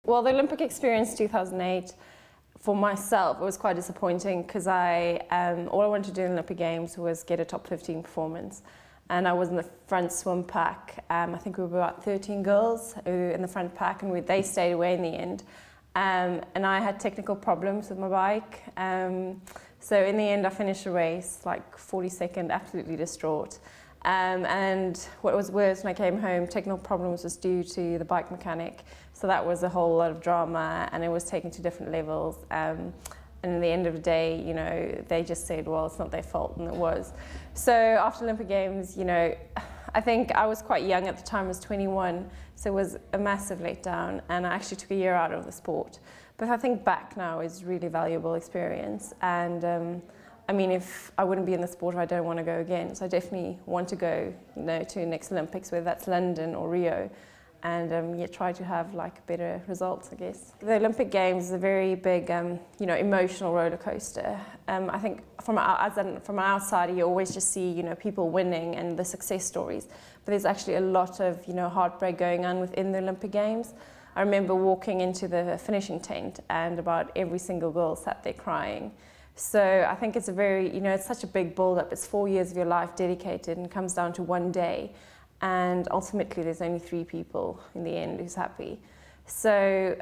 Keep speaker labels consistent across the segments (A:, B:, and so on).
A: Well, the Olympic experience 2008, for myself, it was quite disappointing because all I wanted to do in the Olympic Games was get a top 15 performance. And I was in the front swim pack. I think we were about 13 girls in the front pack, and they stayed away in the end. And I had technical problems with my bike. So in the end, I finished the race like 42nd, absolutely distraught. And what was worse, when I came home, technical problems was due to the bike mechanic. So that was a whole lot of drama, and it was taken to different levels. And at the end of the day, you know, they just said, well, it's not their fault, and it was. So after Olympic Games, you know, I think I was quite young at the time, I was 21, so it was a massive letdown, and I actually took a year out of the sport. But if I think back now, it's really valuable experience. And I mean, if I wouldn't be in the sport, I don't want to go again. So I definitely want to go, you know, to the next Olympics, whether that's London or Rio, and yeah, try to have like better results, I guess. The Olympic Games is a very big, you know, emotional roller coaster. I think from an outsider, you always just see, you know, people winning and the success stories, but there's actually a lot of, you know, heartbreak going on within the Olympic Games. I remember walking into the finishing tent, and about every single girl sat there crying. So I think it's a very, you know, it's such a big build-up. It's 4 years of your life dedicated, and comes down to one day. And ultimately, there's only 3 people in the end who's happy. So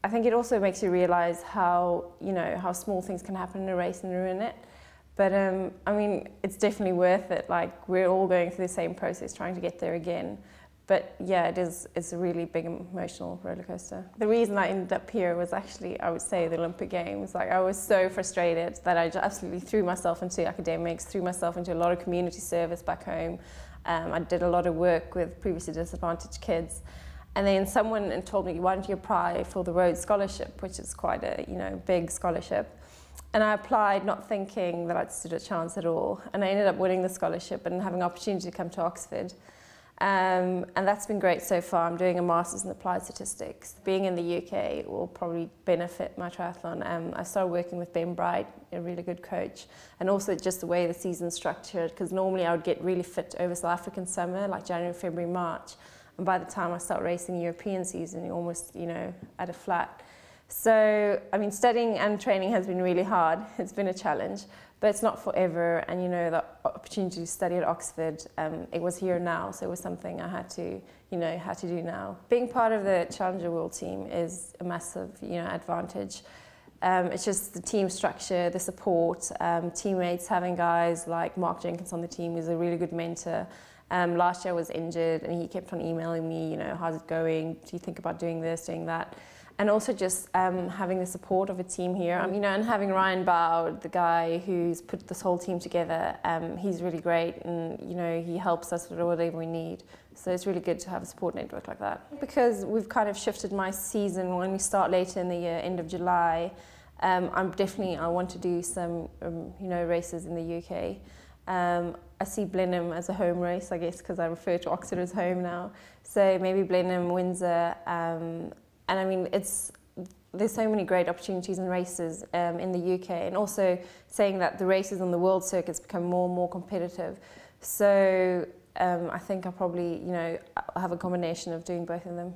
A: I think it also makes you realize how, you know, how small things can happen in a race and ruin it. But I mean, it's definitely worth it. Like, we're all going through the same process, trying to get there again. But yeah, it's a really big emotional roller coaster. The reason I ended up here was actually, I would say, the Olympic Games. Like, I was so frustrated that I just absolutely threw myself into academics, threw myself into a lot of community service back home. I did a lot of work with previously disadvantaged kids. And then someone told me, why don't you apply for the Rhodes Scholarship, which is quite a, you know, big scholarship. And I applied not thinking that I'd stood a chance at all. And I ended up winning the scholarship and having an opportunity to come to Oxford. And that's been great so far. I'm doing a Master's in Applied Statistics. Being in the UK will probably benefit my triathlon. I started working with Ben Bright, a really good coach, and also just the way the season's structured, because normally I would get really fit over South African summer, like January, February, March, and by the time I start racing European season, you're almost, you know, at a flat. So, I mean, studying and training has been really hard. It's been a challenge, but it's not forever. And, you know, the opportunity to study at Oxford, it was here now, so it was something I had to, you know, do now. Being part of the Challenger World team is a massive, you know, advantage. It's just the team structure, the support, teammates, having guys like Mark Jenkins on the team, who's a really good mentor. Last year I was injured, and he kept on emailing me, you know, how's it going? Do you think about doing this, doing that? And also just having the support of a team here, you know, and having Ryan Bow, the guy who's put this whole team together, he's really great, and, you know, he helps us with whatever we need. So it's really good to have a support network like that. Because we've kind of shifted my season when we start later in the year, end of July, I want to do some, you know, races in the UK. I see Blenheim as a home race, I guess, because I refer to Oxford as home now. So maybe Blenheim, Windsor, and I mean, there's so many great opportunities and races in the UK, and also saying that the races on the world circuits become more and more competitive. So I think I'll probably, you know, I'll have a combination of doing both of them.